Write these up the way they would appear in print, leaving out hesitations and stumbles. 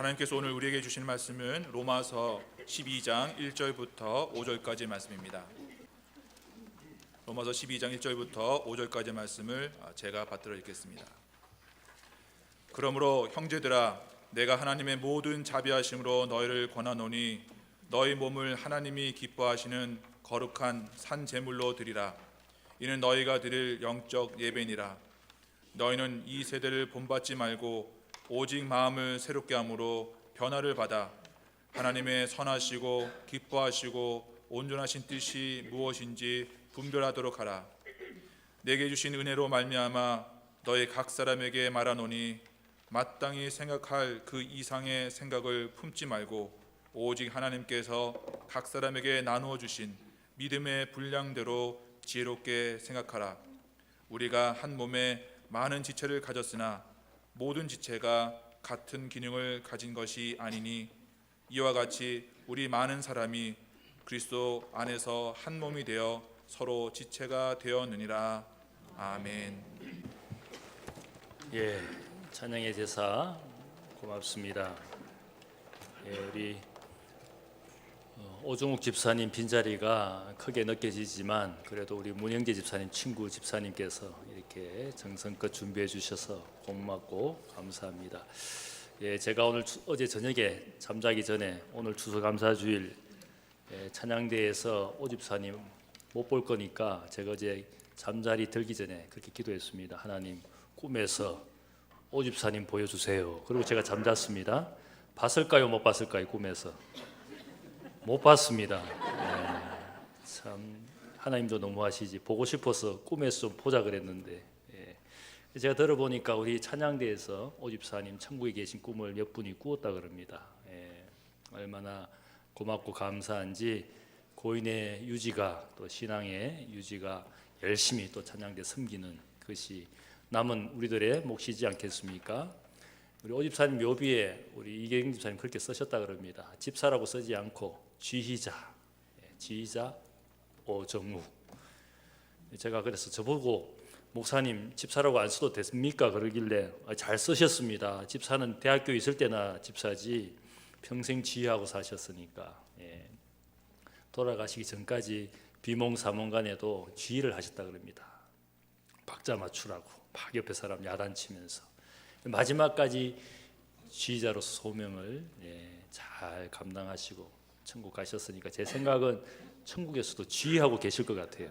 하나님께서 오늘 우리에게 주신 말씀은 로마서 12장 1절부터 5절까지의 말씀입니다. 로마서 12장 1절부터 5절까지의 말씀을 제가 받들어 읽겠습니다. 그러므로 형제들아, 내가 하나님의 모든 자비하심으로 너희를 권하노니 너희 몸을 하나님이 기뻐하시는 거룩한 산 제물로 드리라. 이는 너희가 드릴 영적 예배니라. 너희는 이 세대를 본받지 말고 오직 마음을 새롭게 함으로 변화를 받아 하나님의 선하시고 기뻐하시고 온전하신 뜻이 무엇인지 분별하도록 하라. 내게 주신 은혜로 말미암아 너희 각 사람에게 말하노니 마땅히 생각할 그 이상의 생각을 품지 말고 오직 하나님께서 각 사람에게 나누어 주신 믿음의 분량대로 지혜롭게 생각하라. 우리가 한 몸에 많은 지체를 가졌으나 모든 지체가 같은 기능을 가진 것이 아니니 이와 같이 우리 많은 사람이 그리스도 안에서 한 몸이 되어 서로 지체가 되었느니라. 아멘. 찬양의 제사 고맙습니다. 우리 오종욱 집사님 빈자리가 크게 느껴지지만 그래도 우리 문영재 집사님 친구 집사님께서 이렇게 정성껏 준비해 주셔서 고맙고 감사합니다. 제가 오늘 어제 저녁에 잠자기 전에 오늘 추수감사주일 찬양대에서 오 집사님 못 볼 거니까 제가 어제 잠자리 들기 전에 그렇게 기도했습니다. 하나님, 꿈에서 오 집사님 보여주세요. 그리고 제가 잠잤습니다. 봤을까요? 못 봤을까요? 꿈에서 못 봤습니다. 참 하나님도 너무하시지. 보고 싶어서 꿈에서 좀 보자 그랬는데 제가 들어보니까 우리 찬양대에서 오 집사님 천국에 계신 꿈을 몇 분이 꾸었다 그럽니다. 얼마나 고맙고 감사한지 고인의 유지가 또 신앙의 유지가 열심히 또 찬양대 섬기는 것이 남은 우리들의 몫이지 않겠습니까? 우리 오 집사님 묘비에 우리 이경 집사님 그렇게 쓰셨다 그럽니다. 집사라고 쓰지 않고 지휘자 오정욱. 제가 그래서 저보고 목사님 집사라고 안 써도 됐습니까? 그러길래 잘 쓰셨습니다. 집사는 대학교 있을 때나 집사지 평생 지휘하고 사셨으니까. 돌아가시기 전까지 비몽사몽간에도 지휘를 하셨다 그럽니다. 박자 맞추라고 막 옆에 사람 야단치면서 마지막까지 지휘자로서 소명을 잘 감당하시고 천국 가셨으니까 제 생각은 천국에서도 지휘하고 계실 것 같아요.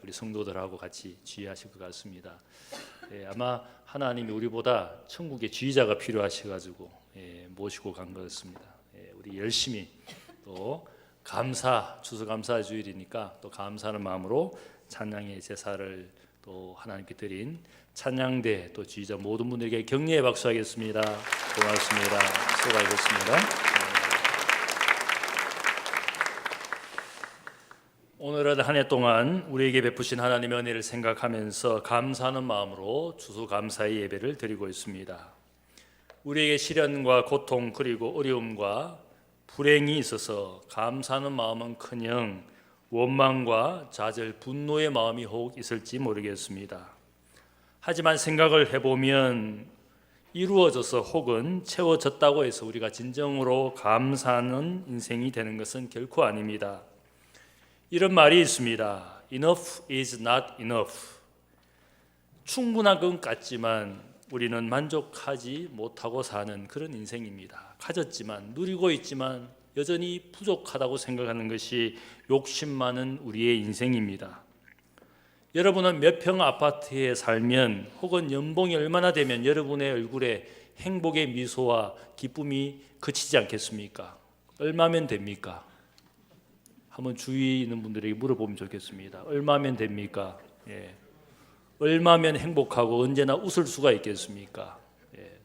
우리 성도들하고 같이 지휘하실 것 같습니다. 아마 하나님이 우리보다 천국에 지휘자가 필요하셔가지고 모시고 간 것 같습니다. 우리 열심히 또 추수감사 주일이니까 또 감사하는 마음으로 찬양의 제사를 또 하나님께 드린 찬양대 또 지휘자 모든 분들에게 격려의 박수하겠습니다. 고맙습니다. 수고하셨습니다. 오늘은 한 해 동안 우리에게 베푸신 하나님의 은혜를 생각하면서 감사하는 마음으로 추수감사의 예배를 드리고 있습니다. 우리에게 시련과 고통 그리고 어려움과 불행이 있어서 감사하는 마음은커녕 원망과 좌절, 분노의 마음이 혹 있을지 모르겠습니다. 하지만 생각을 해보면 이루어져서 혹은 채워졌다고 해서 우리가 진정으로 감사하는 인생이 되는 것은 결코 아닙니다. 이런 말이 있습니다. Enough is not enough. 충분한 것 같지만 우리는 만족하지 못하고 사는 그런 인생입니다. 가졌지만 누리고 있지만 여전히 부족하다고 생각하는 것이 욕심 많은 우리의 인생입니다. 여러분은 몇 평 아파트에 살면 혹은 연봉이 얼마나 되면 여러분의 얼굴에 행복의 미소와 기쁨이 그치지 않겠습니까? 얼마면 됩니까? 한번 주위에 있는 분들에게 물어보면 좋겠습니다. 얼마면 됩니까? 얼마면 행복하고 언제나 웃을 수가 있겠습니까?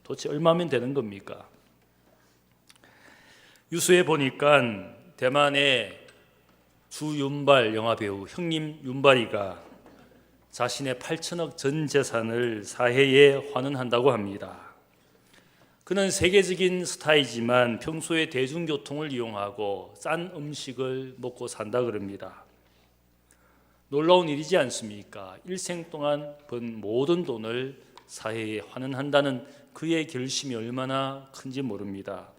도대체 얼마면 되는 겁니까? 뉴스에 보니까 대만의 주윤발 영화배우 형님 윤발이가 자신의 8천억 전 재산을 사회에 환원한다고 합니다. 그는 세계적인 스타이지만 평소에 대중교통을 이용하고 싼 음식을 먹고 산다 그럽니다. 놀라운 일이지 않습니까? 일생 동안 번 모든 돈을 사회에 환원한다는 그의 결심이 얼마나 큰지 모릅니다.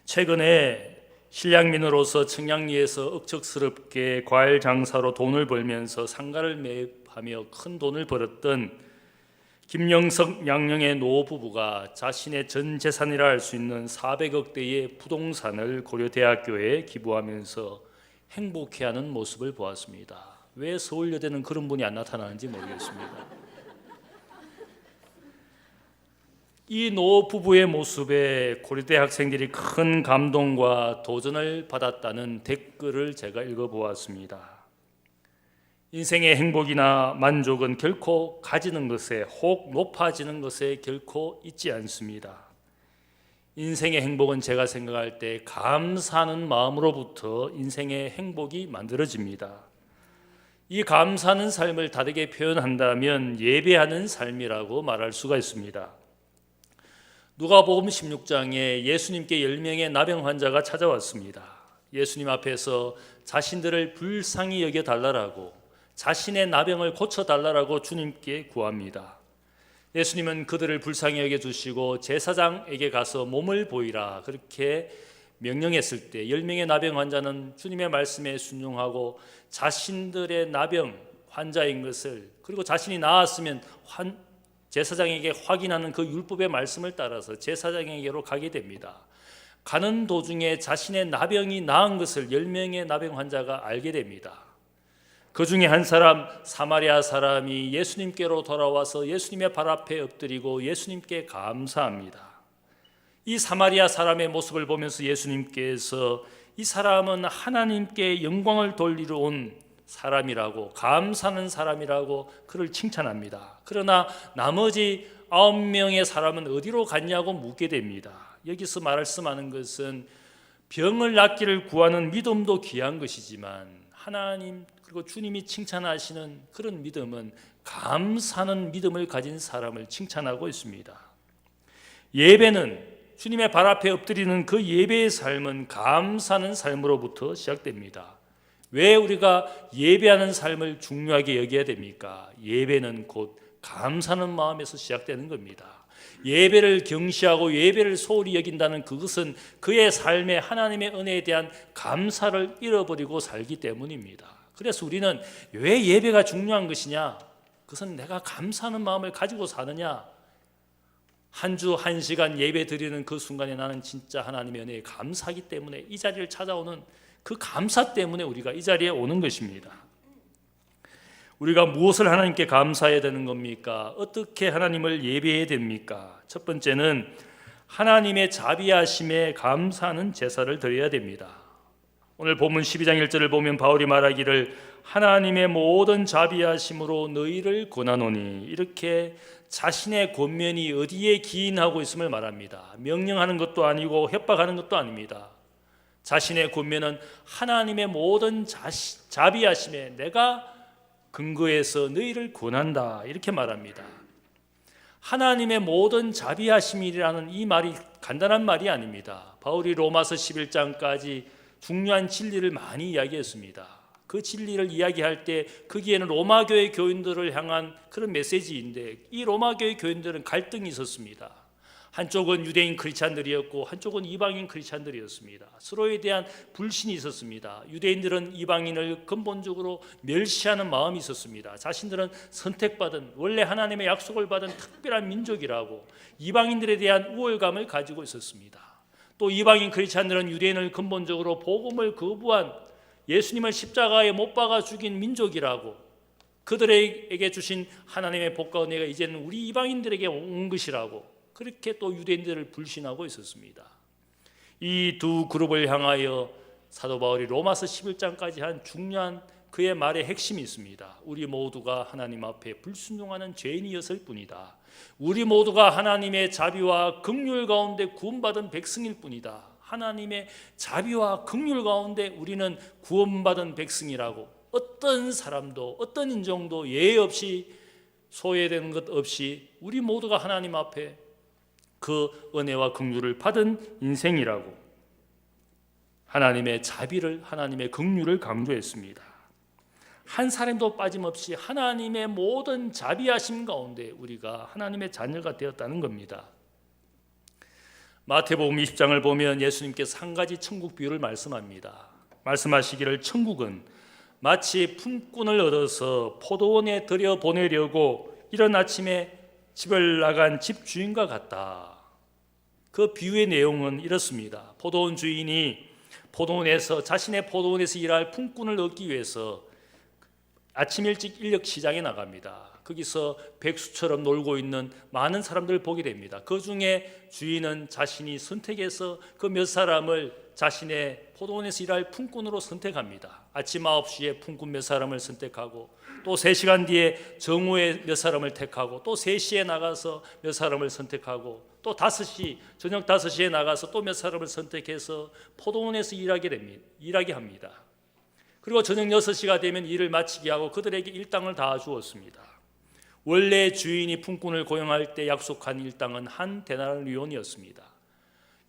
최근에 실향민으로서 청량리에서 억척스럽게 과일 장사로 돈을 벌면서 상가를 매입하며 큰 돈을 벌었던 김영석, 양영의 노부부가 자신의 전 재산이라 할 수 있는 400억대의 부동산을 고려대학교에 기부하면서 행복해하는 모습을 보았습니다. 왜 서울여대는 그런 분이 안 나타나는지 모르겠습니다. 이 노부부의 모습에 고려대 학생들이 큰 감동과 도전을 받았다는 댓글을 제가 읽어보았습니다. 인생의 행복이나 만족은 결코 가지는 것에, 혹 높아지는 것에 결코 있지 않습니다. 인생의 행복은 제가 생각할 때 감사하는 마음으로부터 인생의 행복이 만들어집니다. 이 감사하는 삶을 다르게 표현한다면 예배하는 삶이라고 말할 수가 있습니다. 누가복음 16장에 예수님께 10명의 나병 환자가 찾아왔습니다. 예수님 앞에서 자신들을 불쌍히 여겨달라고, 자신의 나병을 고쳐달라고 주님께 구합니다. 예수님은 그들을 불쌍히 여겨주시고 제사장에게 가서 몸을 보이라 그렇게 명령했을 때 10명의 나병 환자는 주님의 말씀에 순종하고 자신들의 나병 환자인 것을, 그리고 자신이 나았으면 제사장에게 확인하는 그 율법의 말씀을 따라서 제사장에게로 가게 됩니다. 가는 도중에 자신의 나병이 나은 것을 10명의 나병 환자가 알게 됩니다. 그 중에 한 사람, 사마리아 사람이 예수님께로 돌아와서 예수님의 발 앞에 엎드리고 예수님께 감사합니다. 이 사마리아 사람의 모습을 보면서 예수님께서 이 사람은 하나님께 영광을 돌리러 온 사람이라고, 감사하는 사람이라고 그를 칭찬합니다. 그러나 나머지 9명의 사람은 어디로 갔냐고 묻게 됩니다. 여기서 말씀하는 것은 병을 낫기를 구하는 믿음도 귀한 것이지만 하나님 그리고 주님이 칭찬하시는 그런 믿음은 감사하는 믿음을 가진 사람을 칭찬하고 있습니다. 예배는, 주님의 발 앞에 엎드리는 그 예배의 삶은 감사하는 삶으로부터 시작됩니다. 왜 우리가 예배하는 삶을 중요하게 여겨야 됩니까? 예배는 곧 감사하는 마음에서 시작되는 겁니다. 예배를 경시하고 예배를 소홀히 여긴다는 그것은 그의 삶에 하나님의 은혜에 대한 감사를 잃어버리고 살기 때문입니다. 그래서 우리는 왜 예배가 중요한 것이냐? 그것은 내가 감사하는 마음을 가지고 사느냐? 한 주 1시간 예배 드리는 그 순간에 나는 진짜 하나님의 은혜에 감사하기 때문에 이 자리를 찾아오는 그 감사 때문에 우리가 이 자리에 오는 것입니다. 우리가 무엇을 하나님께 감사해야 되는 겁니까? 어떻게 하나님을 예배해야 됩니까? 첫 번째는 하나님의 자비하심에 감사하는 제사를 드려야 됩니다. 오늘 본문 12장 1절을 보면 바울이 말하기를 하나님의 모든 자비하심으로 너희를 권하노니, 이렇게 자신의 권면이 어디에 기인하고 있음을 말합니다. 명령하는 것도 아니고 협박하는 것도 아닙니다. 자신의 권면은 하나님의 모든 자비하심에 내가 근거해서 너희를 권한다, 이렇게 말합니다. 하나님의 모든 자비하심이라는 이 말이 간단한 말이 아닙니다. 바울이 로마서 11장까지 중요한 진리를 많이 이야기했습니다. 그 진리를 이야기할 때 거기에는 로마교회 교인들을 향한 그런 메시지인데, 이 로마교회 교인들은 갈등이 있었습니다. 한쪽은 유대인 크리스찬들이었고 한쪽은 이방인 크리스찬들이었습니다. 서로에 대한 불신이 있었습니다. 유대인들은 이방인을 근본적으로 멸시하는 마음이 있었습니다. 자신들은 선택받은, 원래 하나님의 약속을 받은 특별한 민족이라고 이방인들에 대한 우월감을 가지고 있었습니다. 또 이방인 크리스찬들은 유대인을 근본적으로 복음을 거부한, 예수님을 십자가에 못 박아 죽인 민족이라고, 그들에게 주신 하나님의 복과 은혜가 이제는 우리 이방인들에게 온 것이라고 그렇게 또 유대인들을 불신하고 있었습니다. 이 두 그룹을 향하여 사도 바울이 로마서 11장까지 한 중요한 그의 말의 핵심이 있습니다. 우리 모두가 하나님 앞에 불순종하는 죄인이었을 뿐이다. 우리 모두가 하나님의 자비와 긍휼 가운데 구원받은 백성일 뿐이다. 하나님의 자비와 긍휼 가운데 우리는 구원받은 백성이라고, 어떤 사람도 어떤 인종도 예외 없이 소외되는 것 없이 우리 모두가 하나님 앞에 그 은혜와 긍휼을 받은 인생이라고 하나님의 자비를, 하나님의 긍휼을 강조했습니다. 한 사람도 빠짐없이 하나님의 모든 자비하심 가운데 우리가 하나님의 자녀가 되었다는 겁니다. 마태복음 20장을 보면 예수님께서 한 가지 천국 비유를 말씀합니다. 말씀하시기를 천국은 마치 품꾼을 얻어서 포도원에 들여보내려고 이른 아침에 집을 나간 집주인과 같다. 그 비유의 내용은 이렇습니다. 포도원 주인이 자신의 포도원에서 일할 품꾼을 얻기 위해서 아침 일찍 인력 시장에 나갑니다. 거기서 백수처럼 놀고 있는 많은 사람들을 보게 됩니다. 그 중에 주인은 자신이 선택해서 그 몇 사람을 자신의 포도원에서 일할 품꾼으로 선택합니다. 아침 9시에 품꾼 몇 사람을 선택하고 또 3시간 뒤에 정오에 몇 사람을 택하고 또 3시에 나가서 몇 사람을 선택하고 또 저녁 5시에 나가서 또 몇 사람을 선택해서 포도원에서 일하게 합니다. 그리고 저녁 6시가 되면 일을 마치게 하고 그들에게 일당을 다 주었습니다. 원래 주인이 품꾼을 고용할 때 약속한 일당은 한 데나리온이었습니다.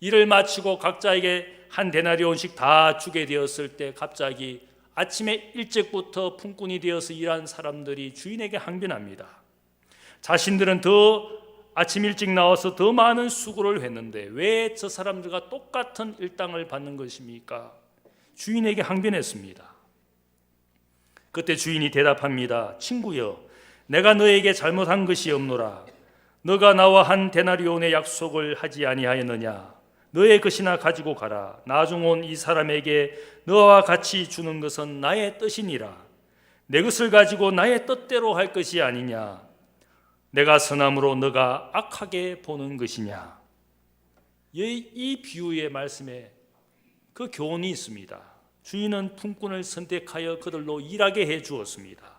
일을 마치고 각자에게 한 데나리온씩 다 주게 되었을 때 갑자기 아침에 일찍부터 품꾼이 되어서 일한 사람들이 주인에게 항변합니다. 자신들은 더 아침 일찍 나와서 더 많은 수고를 했는데 왜 저 사람들과 똑같은 일당을 받는 것입니까? 주인에게 항변했습니다. 그때 주인이 대답합니다. 친구여, 내가 너에게 잘못한 것이 없노라. 너가 나와 한 데나리온의 약속을 하지 아니하였느냐? 너의 것이나 가지고 가라. 나중 온 이 사람에게 너와 같이 주는 것은 나의 뜻이니라. 내 것을 가지고 나의 뜻대로 할 것이 아니냐? 내가 선함으로 너가 악하게 보는 것이냐? 이 비유의 말씀에 그 교훈이 있습니다. 주인은 품꾼을 선택하여 그들로 일하게 해 주었습니다.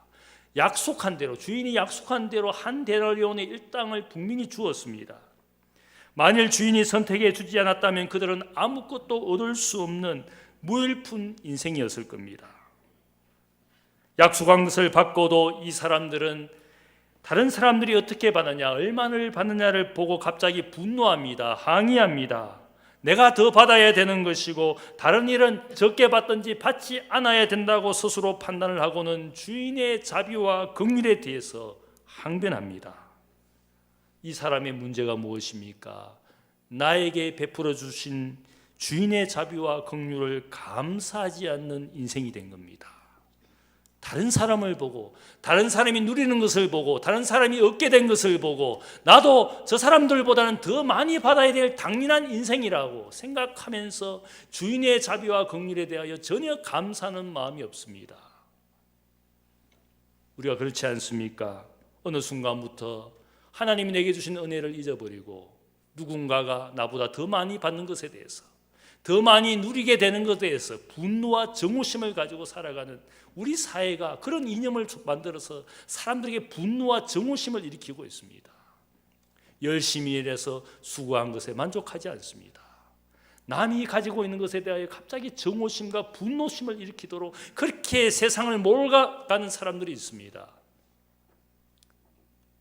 주인이 약속한 대로 한 데나리온의 일당을 분명히 주었습니다. 만일 주인이 선택해 주지 않았다면 그들은 아무것도 얻을 수 없는 무일푼 인생이었을 겁니다. 약속한 것을 받고도 이 사람들은 다른 사람들이 어떻게 받느냐, 얼마를 받느냐를 보고 갑자기 분노합니다. 항의합니다. 내가 더 받아야 되는 것이고 다른 일은 적게 받든지 받지 않아야 된다고 스스로 판단을 하고는 주인의 자비와 긍휼에 대해서 항변합니다. 이 사람의 문제가 무엇입니까? 나에게 베풀어 주신 주인의 자비와 긍휼을 감사하지 않는 인생이 된 겁니다. 다른 사람을 보고, 다른 사람이 누리는 것을 보고, 다른 사람이 얻게 된 것을 보고 나도 저 사람들보다는 더 많이 받아야 될 당연한 인생이라고 생각하면서 주인의 자비와 긍휼에 대하여 전혀 감사하는 마음이 없습니다. 우리가 그렇지 않습니까? 어느 순간부터 하나님이 내게 주신 은혜를 잊어버리고 누군가가 나보다 더 많이 받는 것에 대해서, 더 많이 누리게 되는 것에 대해서 분노와 정오심을 가지고 살아가는 우리 사회가 그런 이념을 만들어서 사람들에게 분노와 정오심을 일으키고 있습니다. 열심히 일해서 수고한 것에 만족하지 않습니다. 남이 가지고 있는 것에 대하여 갑자기 정오심과 분노심을 일으키도록 그렇게 세상을 몰아가는 사람들이 있습니다.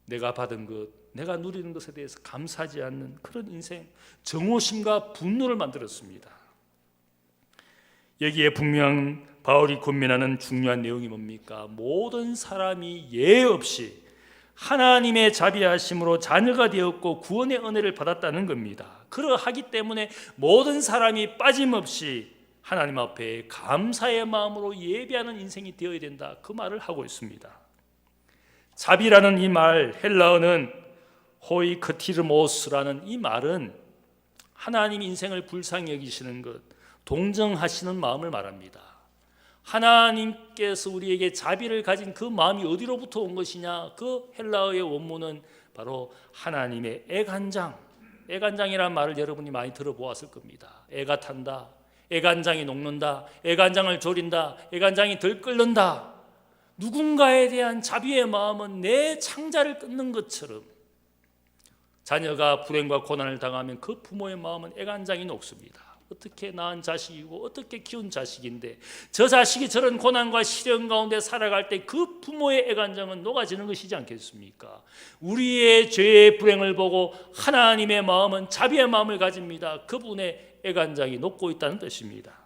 내가 받은 것, 내가 누리는 것에 대해서 감사하지 않는 그런 인생, 정오심과 분노를 만들었습니다. 여기에 분명 바울이 권면하는 중요한 내용이 뭡니까? 모든 사람이 예외 없이 하나님의 자비하심으로 자녀가 되었고 구원의 은혜를 받았다는 겁니다. 그러하기 때문에 모든 사람이 빠짐없이 하나님 앞에 감사의 마음으로 예배하는 인생이 되어야 된다, 그 말을 하고 있습니다. 자비라는 이 말, 헬라어는 호이크티르모스라는 이 말은 하나님 인생을 불쌍히 여기시는 것, 동정하시는 마음을 말합니다. 하나님께서 우리에게 자비를 가진 그 마음이 어디로부터 온 것이냐? 그 헬라어의 원문은 바로 하나님의 애간장이라는 말을 여러분이 많이 들어보았을 겁니다. 애가 탄다, 애간장이 녹는다, 애간장을 졸인다, 애간장이 덜 끓는다. 누군가에 대한 자비의 마음은 내 창자를 끊는 것처럼 자녀가 불행과 고난을 당하면 그 부모의 마음은 애간장이 녹습니다. 어떻게 낳은 자식이고 어떻게 키운 자식인데 저 자식이 저런 고난과 시련 가운데 살아갈 때 그 부모의 애간장은 녹아지는 것이지 않겠습니까? 우리의 죄의 불행을 보고 하나님의 마음은 자비의 마음을 가집니다. 그분의 애간장이 녹고 있다는 뜻입니다.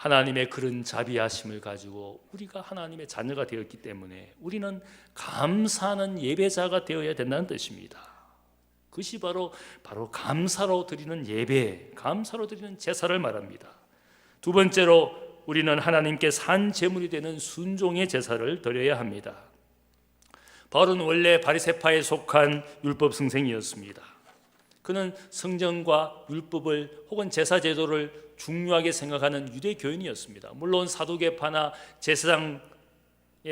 하나님의 그런 자비하심을 가지고 우리가 하나님의 자녀가 되었기 때문에 우리는 감사하는 예배자가 되어야 된다는 뜻입니다. 그것이 바로 감사로 드리는 예배, 감사로 드리는 제사를 말합니다. 두 번째로 우리는 하나님께 산 제물이 되는 순종의 제사를 드려야 합니다. 바울은 원래 바리새파에 속한 율법 승생이었습니다. 그는 성전과 율법을 혹은 제사 제도를 중요하게 생각하는 유대 교인이었습니다. 물론 사두개파나 제사장에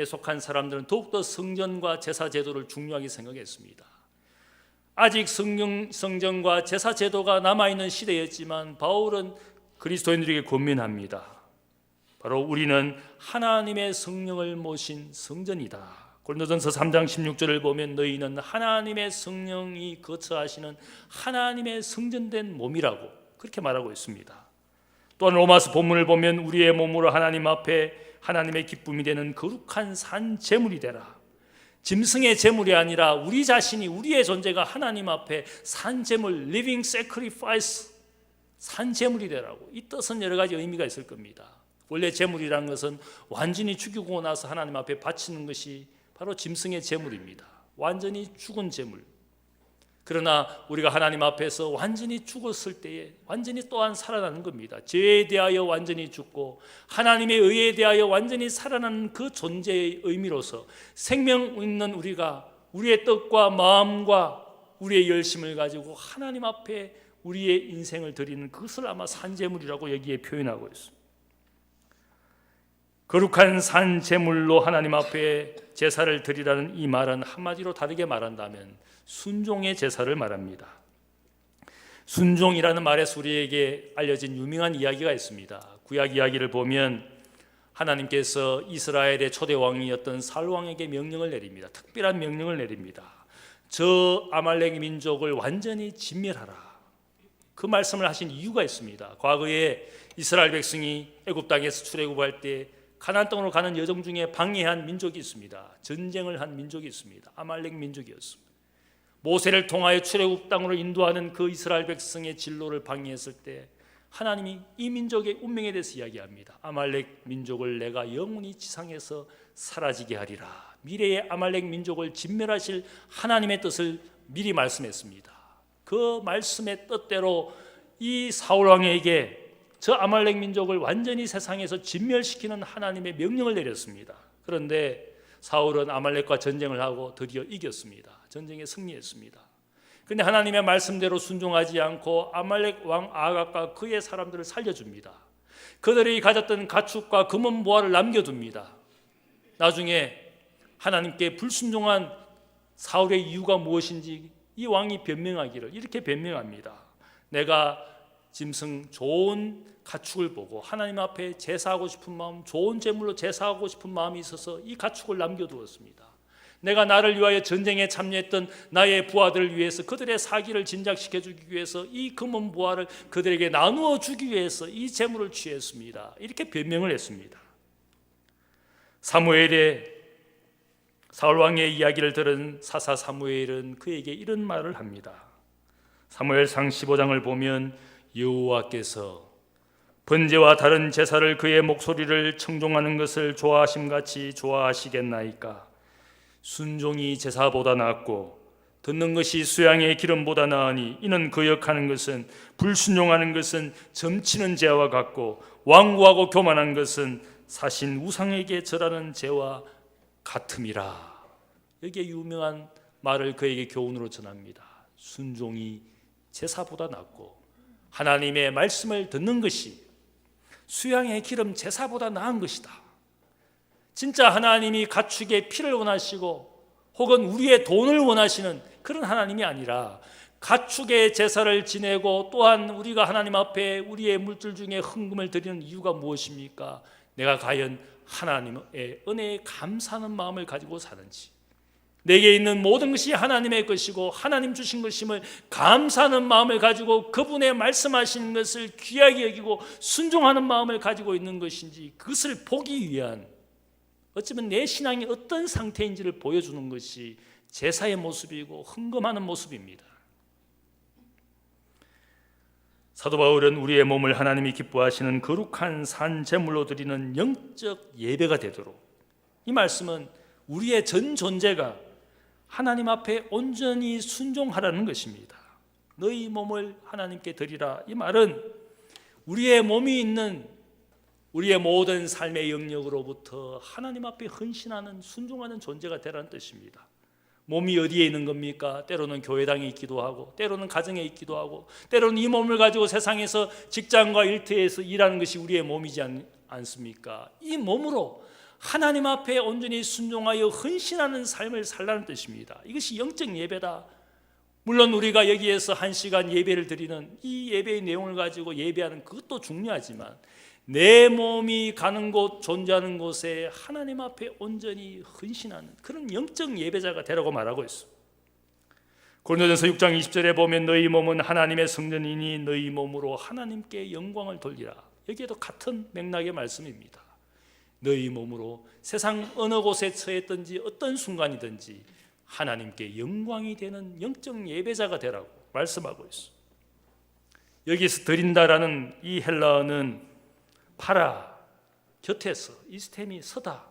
속한 사람들은 더욱더 성전과 제사 제도를 중요하게 생각했습니다. 아직 성전과 제사 제도가 남아있는 시대였지만 바울은 그리스도인들에게 권면합니다. 바로 우리는 하나님의 성령을 모신 성전이다. 고린도전서 3장 16절을 보면 너희는 하나님의 성령이 거처하시는 하나님의 성전된 몸이라고 그렇게 말하고 있습니다. 또한 로마서 본문을 보면 우리의 몸으로 하나님 앞에 하나님의 기쁨이 되는 거룩한 산 제물이 되라. 짐승의 제물이 아니라 우리 자신이, 우리의 존재가 하나님 앞에 산 제물, living sacrifice, 산 제물이 되라고. 이 뜻은 여러 가지 의미가 있을 겁니다. 원래 제물이라는 것은 완전히 죽이고 나서 하나님 앞에 바치는 것이 바로 짐승의 제물입니다. 완전히 죽은 제물. 그러나 우리가 하나님 앞에서 완전히 죽었을 때에 완전히 또한 살아나는 겁니다. 죄에 대하여 완전히 죽고 하나님의 의에 대하여 완전히 살아나는 그 존재의 의미로서 생명 있는 우리가 우리의 뜻과 마음과 우리의 열심을 가지고 하나님 앞에 우리의 인생을 드리는 그것을 아마 산제물이라고 여기에 표현하고 있습니다. 거룩한 산제물로 하나님 앞에 제사를 드리라는 이 말은 한마디로 다르게 말한다면 순종의 제사를 말합니다. 순종이라는 말에서 우리에게 알려진 유명한 이야기가 있습니다. 구약 이야기를 보면 하나님께서 이스라엘의 초대 왕이었던 사울 왕에게 명령을 내립니다. 특별한 명령을 내립니다. 저 아말렉 민족을 완전히 진멸하라. 그 말씀을 하신 이유가 있습니다. 과거에 이스라엘 백성이 애굽 땅에서 출애굽할 때 가나안 땅으로 가는 여정 중에 방해한 민족이 있습니다. 전쟁을 한 민족이 있습니다. 아말렉 민족이었습니다. 모세를 통하여 출애굽 땅으로 인도하는 그 이스라엘 백성의 진로를 방해했을 때 하나님이 이 민족의 운명에 대해서 이야기합니다. 아말렉 민족을 내가 영원히 지상에서 사라지게 하리라. 미래의 아말렉 민족을 진멸하실 하나님의 뜻을 미리 말씀했습니다. 그 말씀의 뜻대로 이 사울 왕에게 저 아말렉 민족을 완전히 세상에서 진멸시키는 하나님의 명령을 내렸습니다. 그런데 사울은 아말렉과 전쟁을 하고 드디어 이겼습니다. 전쟁에 승리했습니다. 그런데 하나님의 말씀대로 순종하지 않고 아말렉 왕 아각과 그의 사람들을 살려줍니다. 그들이 가졌던 가축과 금은 보화를 남겨둡니다. 나중에 하나님께 불순종한 사울의 이유가 무엇인지 이 왕이 변명하기를 이렇게 변명합니다. 내가 짐승 좋은 가축을 보고 하나님 앞에 제사하고 싶은 마음, 좋은 제물로 제사하고 싶은 마음이 있어서 이 가축을 남겨두었습니다. 내가 나를 위하여 전쟁에 참여했던 나의 부하들을 위해서 그들의 사기를 진작시켜주기 위해서 이 금은 부하를 그들에게 나누어 주기 위해서 이 제물을 취했습니다. 이렇게 변명을 했습니다. 사무엘의 사울왕의 이야기를 들은 사사 사무엘은 그에게 이런 말을 합니다. 사무엘상 15장을 보면 여호와께서 번제와 다른 제사를 그의 목소리를 청종하는 것을 좋아하심같이 좋아하시겠나이까. 순종이 제사보다 낫고 듣는 것이 수양의 기름보다 나으니 이는 거역하는 것은 불순종하는 것은 점치는 죄와 같고 완고하고 교만한 것은 사신 우상에게 절하는 죄와 같음이라. 여기에 유명한 말을 그에게 교훈으로 전합니다. 순종이 제사보다 낫고 하나님의 말씀을 듣는 것이 수양의 기름 제사보다 나은 것이다. 진짜 하나님이 가축의 피를 원하시고 혹은 우리의 돈을 원하시는 그런 하나님이 아니라 가축의 제사를 지내고 또한 우리가 하나님 앞에 우리의 물질 중에 헌금을 드리는 이유가 무엇입니까? 내가 과연 하나님의 은혜에 감사하는 마음을 가지고 사는지, 내게 있는 모든 것이 하나님의 것이고 하나님 주신 것임을 감사하는 마음을 가지고 그분의 말씀하시는 것을 귀하게 여기고 순종하는 마음을 가지고 있는 것인지, 그것을 보기 위한, 어쩌면 내 신앙이 어떤 상태인지를 보여주는 것이 제사의 모습이고 헌금하는 모습입니다. 사도 바울은 우리의 몸을 하나님이 기뻐하시는 거룩한 산 제물로 드리는 영적 예배가 되도록, 이 말씀은 우리의 전 존재가 하나님 앞에 온전히 순종하라는 것입니다. 너희 몸을 하나님께 드리라. 이 말은 우리의 몸이 있는 우리의 모든 삶의 영역으로부터 하나님 앞에 헌신하는 순종하는 존재가 되라는 뜻입니다. 몸이 어디에 있는 겁니까? 때로는 교회당에 있기도 하고, 때로는 가정에 있기도 하고, 때로는 이 몸을 가지고 세상에서 직장과 일터에서 일하는 것이 우리의 몸이지 않습니까? 이 몸으로 하나님 앞에 온전히 순종하여 헌신하는 삶을 살라는 뜻입니다. 이것이 영적 예배다. 물론 우리가 여기에서 1시간 예배를 드리는 이 예배의 내용을 가지고 예배하는 그것도 중요하지만, 내 몸이 가는 곳, 존재하는 곳에 하나님 앞에 온전히 헌신하는 그런 영적 예배자가 되라고 말하고 있습니다. 고린도전서 6장 20절에 보면 너희 몸은 하나님의 성전이니 너희 몸으로 하나님께 영광을 돌리라. 여기에도 같은 맥락의 말씀입니다. 너희 몸으로 세상 어느 곳에 처했든지 어떤 순간이든지 하나님께 영광이 되는 영적 예배자가 되라고 말씀하고 있습니다. 여기서 드린다라는 이 헬라어는 파라, 곁에서, 이스템이 서다,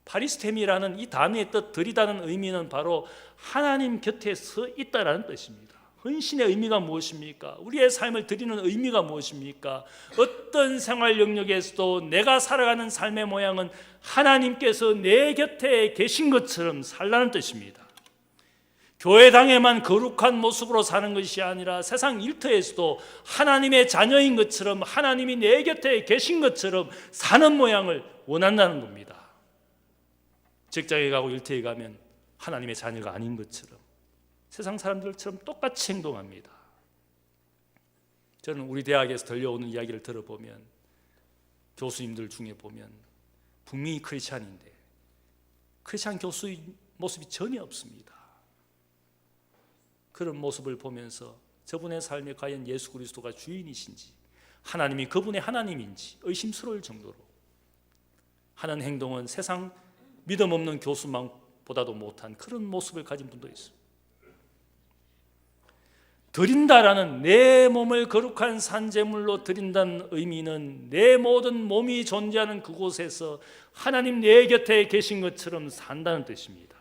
파리스템이라는 이 단어의 뜻, 드리다는 의미는 바로 하나님 곁에 서 있다라는 뜻입니다. 헌신의 의미가 무엇입니까? 우리의 삶을 드리는 의미가 무엇입니까? 어떤 생활 영역에서도 내가 살아가는 삶의 모양은 하나님께서 내 곁에 계신 것처럼 살라는 뜻입니다. 교회당에만 거룩한 모습으로 사는 것이 아니라 세상 일터에서도 하나님의 자녀인 것처럼, 하나님이 내 곁에 계신 것처럼 사는 모양을 원한다는 겁니다. 직장에 가고 일터에 가면 하나님의 자녀가 아닌 것처럼 세상 사람들처럼 똑같이 행동합니다. 저는 우리 대학에서 들려오는 이야기를 들어보면 교수님들 중에 보면 분명히 크리스찬인데 크리스찬 교수의 모습이 전혀 없습니다. 그런 모습을 보면서 저분의 삶에 과연 예수 그리스도가 주인이신지, 하나님이 그분의 하나님인지 의심스러울 정도로 하는 행동은 세상 믿음 없는 교수만보다도 못한 그런 모습을 가진 분도 있습니다. 드린다라는, 내 몸을 거룩한 산제물로 드린다는 의미는 내 모든 몸이 존재하는 그곳에서 하나님 내 곁에 계신 것처럼 산다는 뜻입니다.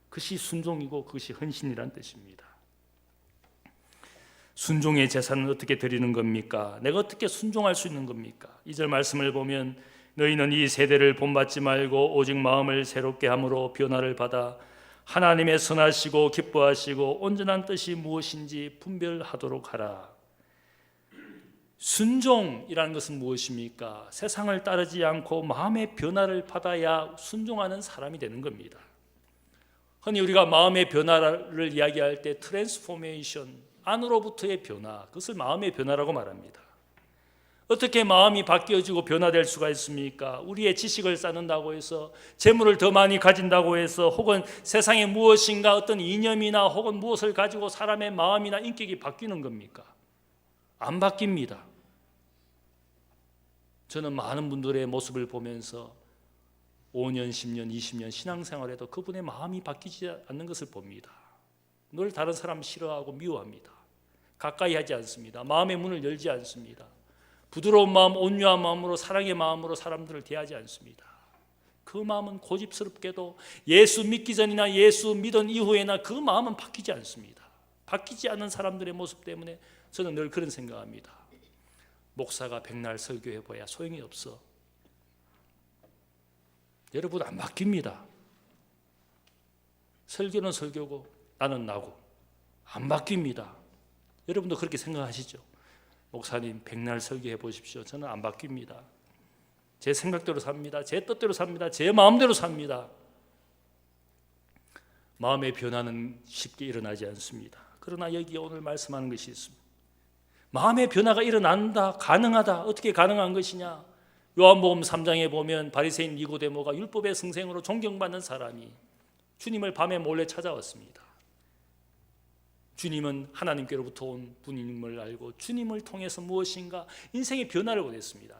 그것이 순종이고 그것이 헌신이라는 뜻입니다. 순종의 제사는 어떻게 드리는 겁니까? 내가 어떻게 순종할 수 있는 겁니까? 2절 말씀을 보면 너희는 이 세대를 본받지 말고 오직 마음을 새롭게 함으로 변화를 받아 하나님의 선하시고 기뻐하시고 온전한 뜻이 무엇인지 분별하도록 하라. 순종이라는 것은 무엇입니까? 세상을 따르지 않고 마음의 변화를 받아야 순종하는 사람이 되는 겁니다. 흔히 우리가 마음의 변화를 이야기할 때 트랜스포메이션, 안으로부터의 변화, 그것을 마음의 변화라고 말합니다. 어떻게 마음이 바뀌어지고 변화될 수가 있습니까? 우리의 지식을 쌓는다고 해서, 재물을 더 많이 가진다고 해서, 혹은 세상에 무엇인가 어떤 이념이나 혹은 무엇을 가지고 사람의 마음이나 인격이 바뀌는 겁니까? 안 바뀝니다. 저는 많은 분들의 모습을 보면서 5년, 10년, 20년 신앙생활에도 그분의 마음이 바뀌지 않는 것을 봅니다. 늘 다른 사람 싫어하고 미워합니다. 가까이 하지 않습니다. 마음의 문을 열지 않습니다. 부드러운 마음, 온유한 마음으로, 사랑의 마음으로 사람들을 대하지 않습니다. 그 마음은 고집스럽게도 예수 믿기 전이나 예수 믿은 이후에나 그 마음은 바뀌지 않습니다. 바뀌지 않는 사람들의 모습 때문에 저는 늘 그런 생각합니다. 목사가 백날 설교해봐야 소용이 없어. 여러분, 안 바뀝니다. 설교는 설교고 나는 나고 안 바뀝니다. 여러분도 그렇게 생각하시죠? 목사님 백날 설교해 보십시오. 저는 안 바뀝니다. 제 생각대로 삽니다. 제 뜻대로 삽니다. 제 마음대로 삽니다. 마음의 변화는 쉽게 일어나지 않습니다. 그러나 여기 오늘 말씀하는 것이 있습니다. 마음의 변화가 일어난다, 가능하다. 어떻게 가능한 것이냐? 요한복음 3장에 보면 바리새인 니고데모가 율법의 선생으로 존경받는 사람이 주님을 밤에 몰래 찾아왔습니다. 주님은 하나님께로부터 온 분임을 알고 주님을 통해서 무엇인가 인생의 변화를 원했습니다.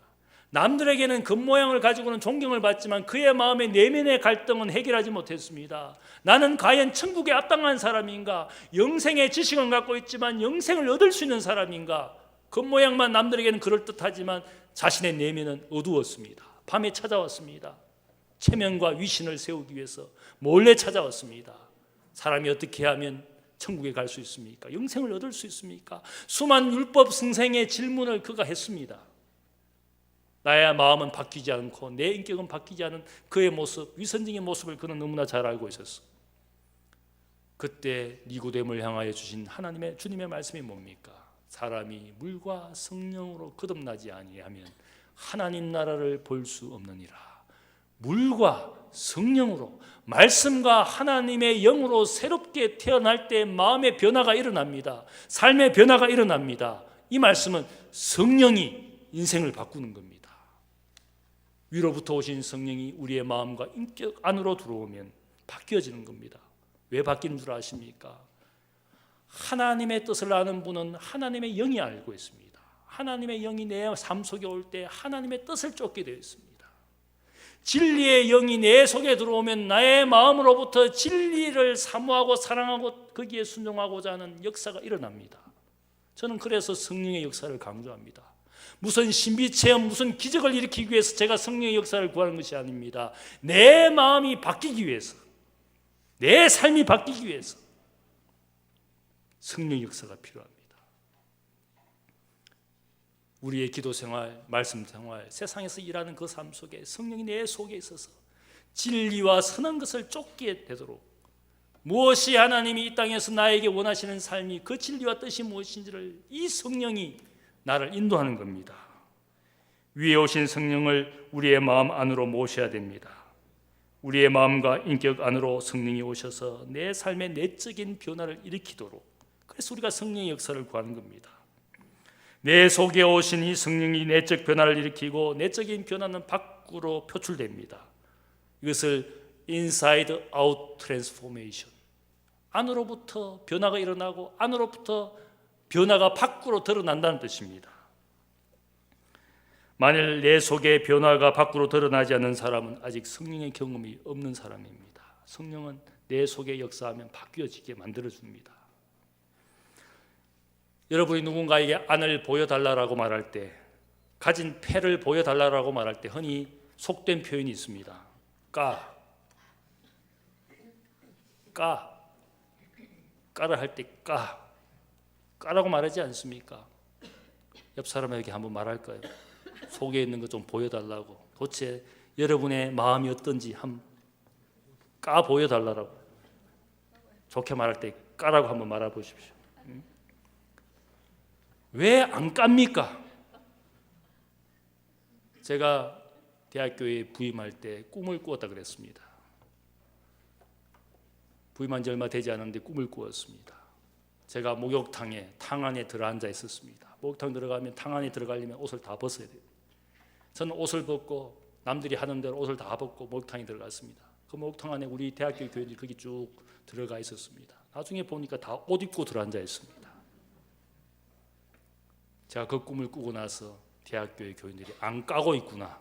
남들에게는 겉모양을 가지고는 존경을 받지만 그의 마음의 내면의 갈등은 해결하지 못했습니다. 나는 과연 천국에 합당한 사람인가? 영생의 지식은 갖고 있지만 영생을 얻을 수 있는 사람인가? 겉모양만 남들에게는 그럴듯하지만 자신의 내면은 어두웠습니다. 밤에 찾아왔습니다. 체면과 위신을 세우기 위해서 몰래 찾아왔습니다. 사람이 어떻게 하면 천국에 갈 수 있습니까? 영생을 얻을 수 있습니까? 수많은 율법 승생의 질문을 그가 했습니다. 나의 마음은 바뀌지 않고 내 인격은 바뀌지 않은 그의 모습, 위선적인 모습을 그는 너무나 잘 알고 있었어. 그때 니고데모를 향하여 주신 주님의 말씀이 뭡니까? 사람이 물과 성령으로 거듭나지 아니하면 하나님 나라를 볼 수 없느니라. 물과 성령으로, 말씀과 하나님의 영으로 새롭게 태어날 때 마음의 변화가 일어납니다. 삶의 변화가 일어납니다. 이 말씀은 성령이 인생을 바꾸는 겁니다. 위로부터 오신 성령이 우리의 마음과 인격 안으로 들어오면 바뀌어지는 겁니다. 왜 바뀌는 줄 아십니까? 하나님의 뜻을 아는 분은 하나님의 영이 알고 있습니다. 하나님의 영이 내 삶 속에 올 때 하나님의 뜻을 쫓게 되어 있습니다. 진리의 영이 내 속에 들어오면 나의 마음으로부터 진리를 사모하고 사랑하고 거기에 순종하고자 하는 역사가 일어납니다. 저는 그래서 성령의 역사를 강조합니다. 무슨 신비체험, 무슨 기적을 일으키기 위해서 제가 성령의 역사를 구하는 것이 아닙니다. 내 마음이 바뀌기 위해서, 내 삶이 바뀌기 위해서 성령의 역사가 필요합니다. 우리의 기도 생활, 말씀 생활, 세상에서 일하는 그 삶 속에 성령이 내 속에 있어서 진리와 선한 것을 쫓게 되도록, 무엇이 하나님이 이 땅에서 나에게 원하시는 삶이 그 진리와 뜻이 무엇인지를 이 성령이 나를 인도하는 겁니다. 위에 오신 성령을 우리의 마음 안으로 모셔야 됩니다. 우리의 마음과 인격 안으로 성령이 오셔서 내 삶의 내적인 변화를 일으키도록, 그래서 우리가 성령의 역사를 구하는 겁니다. 내 속에 오신 이 성령이 내적 변화를 일으키고 내적인 변화는 밖으로 표출됩니다. 이것을 inside out transformation, 안으로부터 변화가 일어나고 안으로부터 변화가 밖으로 드러난다는 뜻입니다. 만일 내 속에 변화가 밖으로 드러나지 않는 사람은 아직 성령의 경험이 없는 사람입니다. 성령은 내 속에 역사하면 바뀌어지게 만들어줍니다. 여러분이 누군가에게 안을 보여달라고 말할 때, 가진 패를 보여달라고 말할 때 흔히 속된 표현이 있습니다. 까라 할 때 까라고 말하지 않습니까? 옆 사람에게 한번 말할까요? 속에 있는 거 좀 보여달라고. 도대체 여러분의 마음이 어떤지 한번 까 보여달라고. 좋게 말할 때 까라고 한번 말해보십시오. 왜 안 깝니까? 제가 대학교에 부임할 때 꿈을 꾸었다 그랬습니다. 부임한 지 얼마 되지 않았는데 꿈을 꾸었습니다. 제가 목욕탕에 탕 안에 들어앉아 있었습니다. 목욕탕 들어가면 탕 안에 들어가려면 옷을 다 벗어야 돼요. 저는 옷을 벗고 남들이 하는 대로 옷을 다 벗고 목욕탕에 들어갔습니다. 그 목욕탕 안에 우리 대학교 교인들이 거기 쭉 들어가 있었습니다. 나중에 보니까 다 옷 입고 들어앉아 있습니다. 제가 그 꿈을 꾸고 나서 대학교의 교인들이 안 까고 있구나.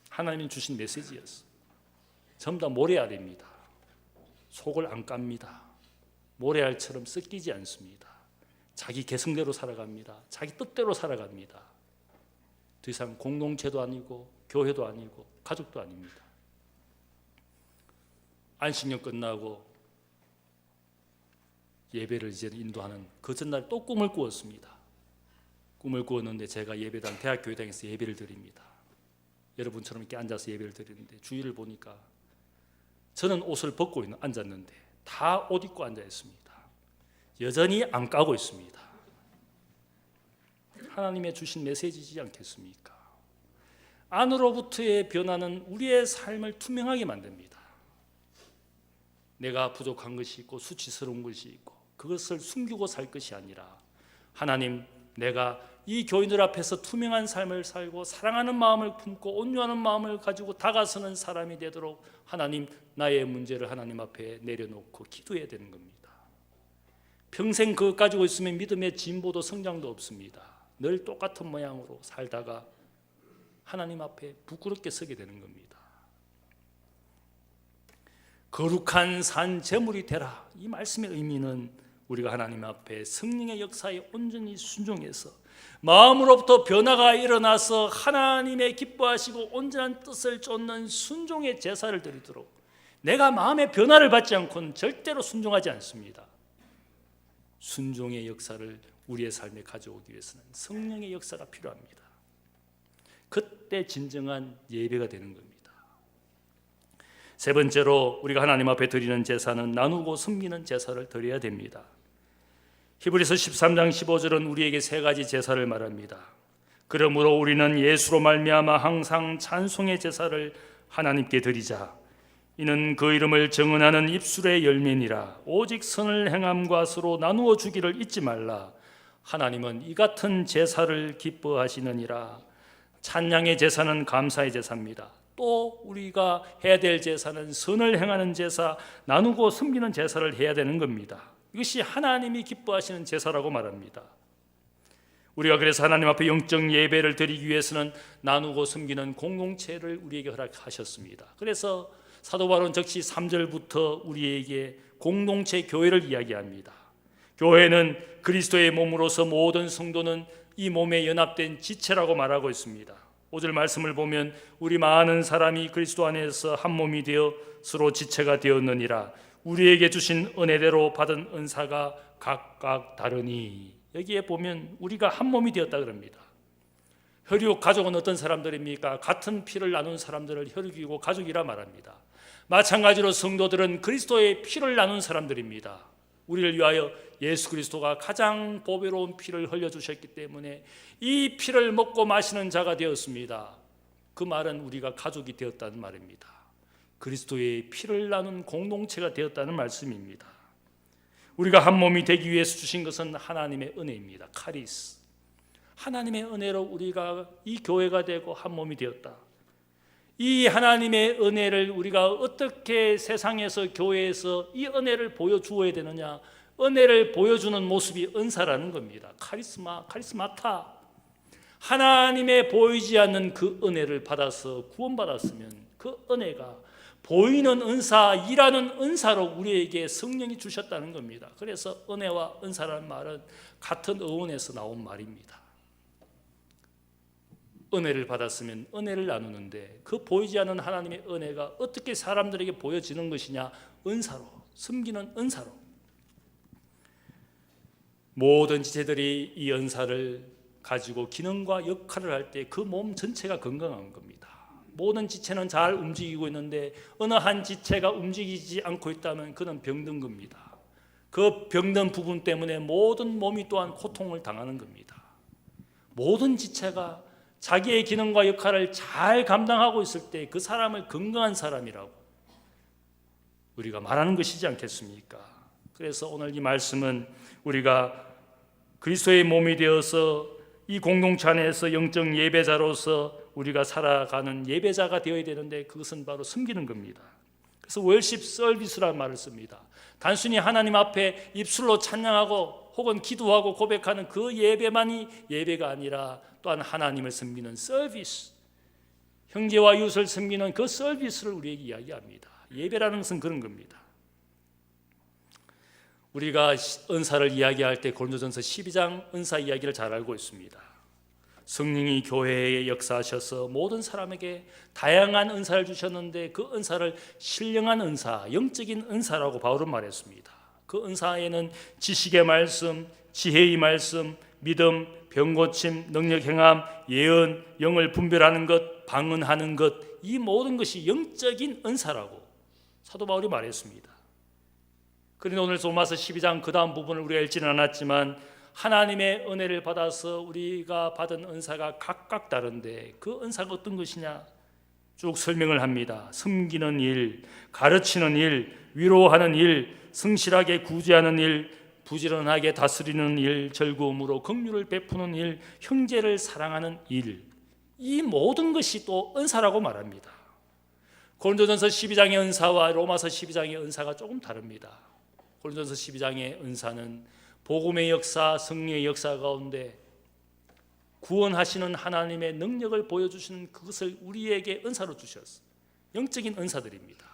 하나님이 주신 메시지였어. 전부 다 모래알입니다. 속을 안 깝니다. 모래알처럼 섞이지 않습니다. 자기 개성대로 살아갑니다. 자기 뜻대로 살아갑니다. 더 이상 공동체도 아니고 교회도 아니고 가족도 아닙니다. 안식년 끝나고 예배를 이제 인도하는 그 전날 또 꿈을 꾸었습니다. 꿈을 꾸었는데 제가 예배당, 대학교회당에서 예배를 드립니다. 여러분처럼 이렇게 앉아서 예배를 드리는데 주위를 보니까 저는 옷을 벗고 앉았는데 다 옷 입고 앉아 있습니다. 여전히 안 까고 있습니다. 하나님의 주신 메시지지 않겠습니까? 안으로부터의 변화는 우리의 삶을 투명하게 만듭니다. 내가 부족한 것이 있고 수치스러운 것이 있고 그것을 숨기고 살 것이 아니라, 하나님, 내가 이 교인들 앞에서 투명한 삶을 살고 사랑하는 마음을 품고 온유하는 마음을 가지고 다가서는 사람이 되도록 하나님, 나의 문제를 하나님 앞에 내려놓고 기도해야 되는 겁니다. 평생 그것 가지고 있으면 믿음의 진보도 성장도 없습니다. 늘 똑같은 모양으로 살다가 하나님 앞에 부끄럽게 서게 되는 겁니다. 거룩한 산 제물이 되라. 이 말씀의 의미는 우리가 하나님 앞에 성령의 역사에 온전히 순종해서 마음으로부터 변화가 일어나서 하나님의 기뻐하시고 온전한 뜻을 쫓는 순종의 제사를 드리도록, 내가 마음의 변화를 받지 않고는 절대로 순종하지 않습니다. 순종의 역사를 우리의 삶에 가져오기 위해서는 성령의 역사가 필요합니다. 그때 진정한 예배가 되는 겁니다. 세 번째로 우리가 하나님 앞에 드리는 제사는 나누고 섬기는 제사를 드려야 됩니다. 히브리서 13장 15절은 우리에게 세 가지 제사를 말합니다. 그러므로 우리는 예수로 말미암아 항상 찬송의 제사를 하나님께 드리자. 이는 그 이름을 정언하는 입술의 열매니라. 오직 선을 행함과 서로 나누어 주기를 잊지 말라. 하나님은 이 같은 제사를 기뻐하시느니라. 찬양의 제사는 감사의 제사입니다. 또 우리가 해야 될 제사는 선을 행하는 제사, 나누고 섬기는 제사를 해야 되는 겁니다. 이것이 하나님이 기뻐하시는 제사라고 말합니다. 우리가 그래서 하나님 앞에 영적 예배를 드리기 위해서는 나누고 섬기는 공동체를 우리에게 허락하셨습니다. 그래서 사도 바울은 즉시 3절부터 우리에게 공동체 교회를 이야기합니다. 교회는 그리스도의 몸으로서 모든 성도는 이 몸에 연합된 지체라고 말하고 있습니다. 5절 말씀을 보면 우리 많은 사람이 그리스도 안에서 한 몸이 되어 서로 지체가 되었느니라. 우리에게 주신 은혜대로 받은 은사가 각각 다르니. 여기에 보면 우리가 한 몸이 되었다 그럽니다. 혈육 가족은 어떤 사람들입니까? 같은 피를 나눈 사람들을 혈육이고 가족이라 말합니다. 마찬가지로 성도들은 그리스도의 피를 나눈 사람들입니다. 우리를 위하여 예수 그리스도가 가장 보배로운 피를 흘려주셨기 때문에 이 피를 먹고 마시는 자가 되었습니다. 그 말은 우리가 가족이 되었다는 말입니다. 그리스도의 피를 나눈 공동체가 되었다는 말씀입니다. 우리가 한 몸이 되기 위해서 주신 것은 하나님의 은혜입니다. 카리스. 하나님의 은혜로 우리가 이 교회가 되고 한 몸이 되었다. 이 하나님의 은혜를 우리가 어떻게 세상에서 교회에서 이 은혜를 보여주어야 되느냐? 은혜를 보여주는 모습이 은사라는 겁니다. 카리스마타. 하나님의 보이지 않는 그 은혜를 받아서 구원받았으면 그 은혜가 보이는 은사, 일하는 은사로 우리에게 성령이 주셨다는 겁니다. 그래서 은혜와 은사라는 말은 같은 어원에서 나온 말입니다. 은혜를 받았으면 은혜를 나누는데 그 보이지 않는 하나님의 은혜가 어떻게 사람들에게 보여지는 것이냐? 은사로, 섬기는 은사로. 모든 지체들이 이 은사를 가지고 기능과 역할을 할 때 그 몸 전체가 건강한 겁니다. 모든 지체는 잘 움직이고 있는데 어느 한 지체가 움직이지 않고 있다면 그는 병든 겁니다. 그 병든 부분 때문에 모든 몸이 또한 고통을 당하는 겁니다. 모든 지체가 자기의 기능과 역할을 잘 감당하고 있을 때 그 사람을 건강한 사람이라고 우리가 말하는 것이지 않겠습니까? 그래서 오늘 이 말씀은 우리가 그리스도의 몸이 되어서 이 공동체 안에서 영적 예배자로서 우리가 살아가는 예배자가 되어야 되는데 그것은 바로 섬기는 겁니다. 그래서 월십 서비스라는 말을 씁니다. 단순히 하나님 앞에 입술로 찬양하고 혹은 기도하고 고백하는 그 예배만이 예배가 아니라 또한 하나님을 섬기는 서비스, 형제와 이웃을 섬기는 그 서비스를 우리에게 이야기합니다. 예배라는 것은 그런 겁니다. 우리가 은사를 이야기할 때 고린도전서 12장 은사 이야기를 잘 알고 있습니다. 성령이 교회에 역사하셔서 모든 사람에게 다양한 은사를 주셨는데 그 은사를 신령한 은사, 영적인 은사라고 바울은 말했습니다. 그 은사에는 지식의 말씀, 지혜의 말씀, 믿음, 병고침, 능력 행함, 예언, 영을 분별하는 것, 방언하는 것, 이 모든 것이 영적인 은사라고 사도 바울이 말했습니다. 그런데 오늘 로마서 12장 그 다음 부분을 우리가 읽지는 않았지만 하나님의 은혜를 받아서 우리가 받은 은사가 각각 다른데 그 은사가 어떤 것이냐 쭉 설명을 합니다. 섬기는 일, 가르치는 일, 위로하는 일, 성실하게 구제하는 일, 부지런하게 다스리는 일, 절구음으로 긍휼을 베푸는 일, 형제를 사랑하는 일, 이 모든 것이 또 은사라고 말합니다. 고린도전서 12장의 은사와 로마서 12장의 은사가 조금 다릅니다. 고린도전서 12장의 은사는 복음의 역사, 성령의 역사 가운데 구원하시는 하나님의 능력을 보여주시는 그것을 우리에게 은사로 주셨어요. 영적인 은사들입니다.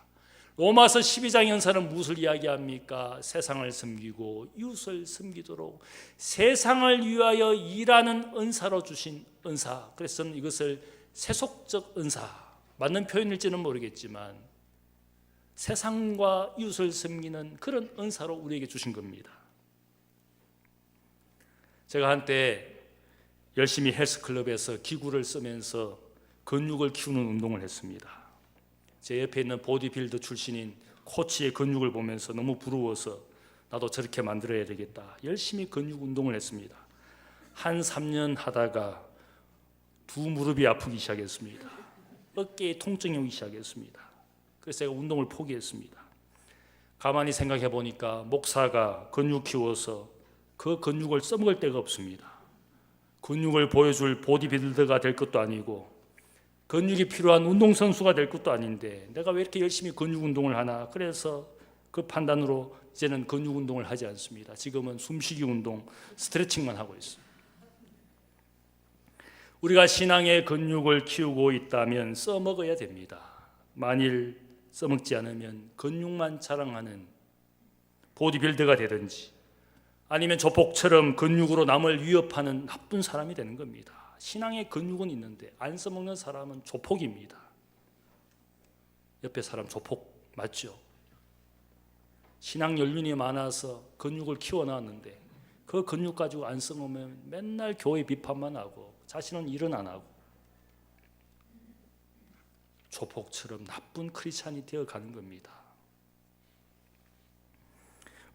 로마서 12장 연사는 무엇을 이야기합니까? 세상을 섬기고 이웃을 섬기도록 세상을 위하여 일하는 은사로 주신 은사. 그래서 저는 이것을 세속적 은사, 맞는 표현일지는 모르겠지만 세상과 이웃을 섬기는 그런 은사로 우리에게 주신 겁니다. 제가 한때 열심히 헬스클럽에서 기구를 쓰면서 근육을 키우는 운동을 했습니다. 제 옆에 있는 보디빌더 출신인 코치의 근육을 보면서 너무 부러워서 나도 저렇게 만들어야 되겠다. 열심히 근육 운동을 했습니다. 한 3년 하다가 두 무릎이 아프기 시작했습니다. 어깨에 통증이 오기 시작했습니다. 그래서 제가 운동을 포기했습니다. 가만히 생각해 보니까 목사가 근육 키워서 그 근육을 써먹을 데가 없습니다. 근육을 보여줄 보디빌더가 될 것도 아니고 근육이 필요한 운동선수가 될 것도 아닌데 내가 왜 이렇게 열심히 근육 운동을 하나. 그래서 그 판단으로 이제는 근육 운동을 하지 않습니다. 지금은 숨쉬기 운동, 스트레칭만 하고 있어요. 우리가 신앙의 근육을 키우고 있다면 써먹어야 됩니다. 만일 써먹지 않으면 근육만 자랑하는 보디빌더가 되든지 아니면 조폭처럼 근육으로 남을 위협하는 나쁜 사람이 되는 겁니다. 신앙의 근육은 있는데 안 써먹는 사람은 조폭입니다. 옆에 사람 조폭 맞죠? 신앙 연륜이 많아서 근육을 키워놨는데 그 근육 가지고 안 써먹으면 맨날 교회 비판만 하고 자신은 일은 안 하고 조폭처럼 나쁜 크리스찬이 되어가는 겁니다.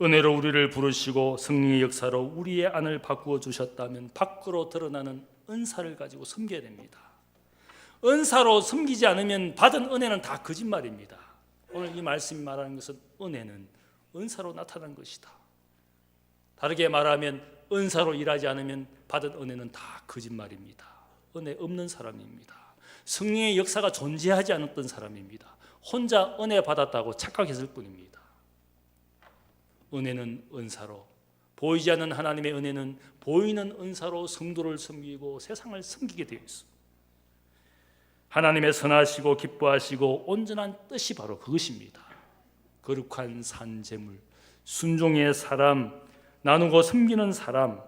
은혜로 우리를 부르시고 성령의 역사로 우리의 안을 바꾸어 주셨다면 밖으로 드러나는 은사를 가지고 섬겨야 됩니다. 은사로 섬기지 않으면 받은 은혜는 다 거짓말입니다. 오늘 이 말씀이 말하는 것은 은혜는 은사로 나타난 것이다. 다르게 말하면 은사로 일하지 않으면 받은 은혜는 다 거짓말입니다. 은혜 없는 사람입니다. 성령의 역사가 존재하지 않았던 사람입니다. 혼자 은혜 받았다고 착각했을 뿐입니다. 은혜는 은사로, 보이지 않는 하나님의 은혜는 보이는 은사로 성도를 섬기고 세상을 섬기게 되어 있습니다. 하나님의 선하시고 기뻐하시고 온전한 뜻이 바로 그것입니다. 거룩한 산재물, 순종의 사람, 나누고 섬기는 사람,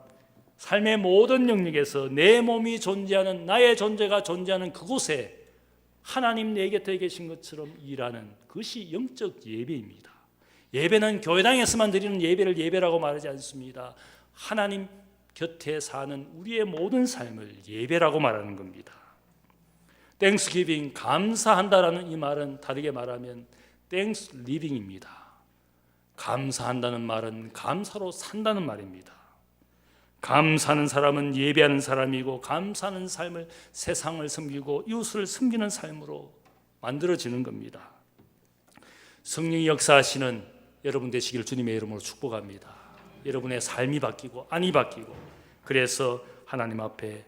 삶의 모든 영역에서 내 몸이 존재하는, 나의 존재가 존재하는 그곳에 하나님 내 곁에 계신 것처럼 일하는 그것이 영적 예배입니다. 예배는 교회당에서만 드리는 예배를 예배라고 말하지 않습니다. 하나님 곁에 사는 우리의 모든 삶을 예배라고 말하는 겁니다. Thanksgiving, 감사한다라는 이 말은 다르게 말하면 Thanks living입니다. 감사한다는 말은 감사로 산다는 말입니다. 감사하는 사람은 예배하는 사람이고 감사하는 삶을 세상을 섬기고 이웃을 섬기는 삶으로 만들어지는 겁니다. 성령이 역사하시는 여러분 되시기를 주님의 이름으로 축복합니다. 여러분의 삶이 바뀌고 안이 바뀌고 그래서 하나님 앞에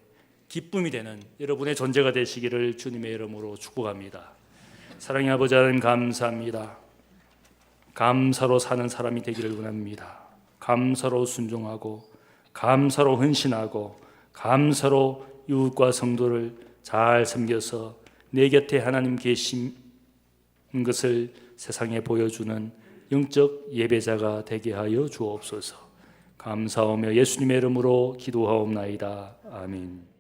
기쁨이 되는 여러분의 존재가 되시기를 주님의 이름으로 축복합니다. 사랑의 아버지 하나님 감사합니다. 감사로 사는 사람이 되기를 원합니다. 감사로 순종하고 감사로 헌신하고 감사로 이웃과 성도를 잘 섬겨서 내 곁에 하나님 계신 것을 세상에 보여주는 영적 예배자가 되게 하여 주옵소서. 감사하며 예수님의 이름으로 기도하옵나이다. 아멘.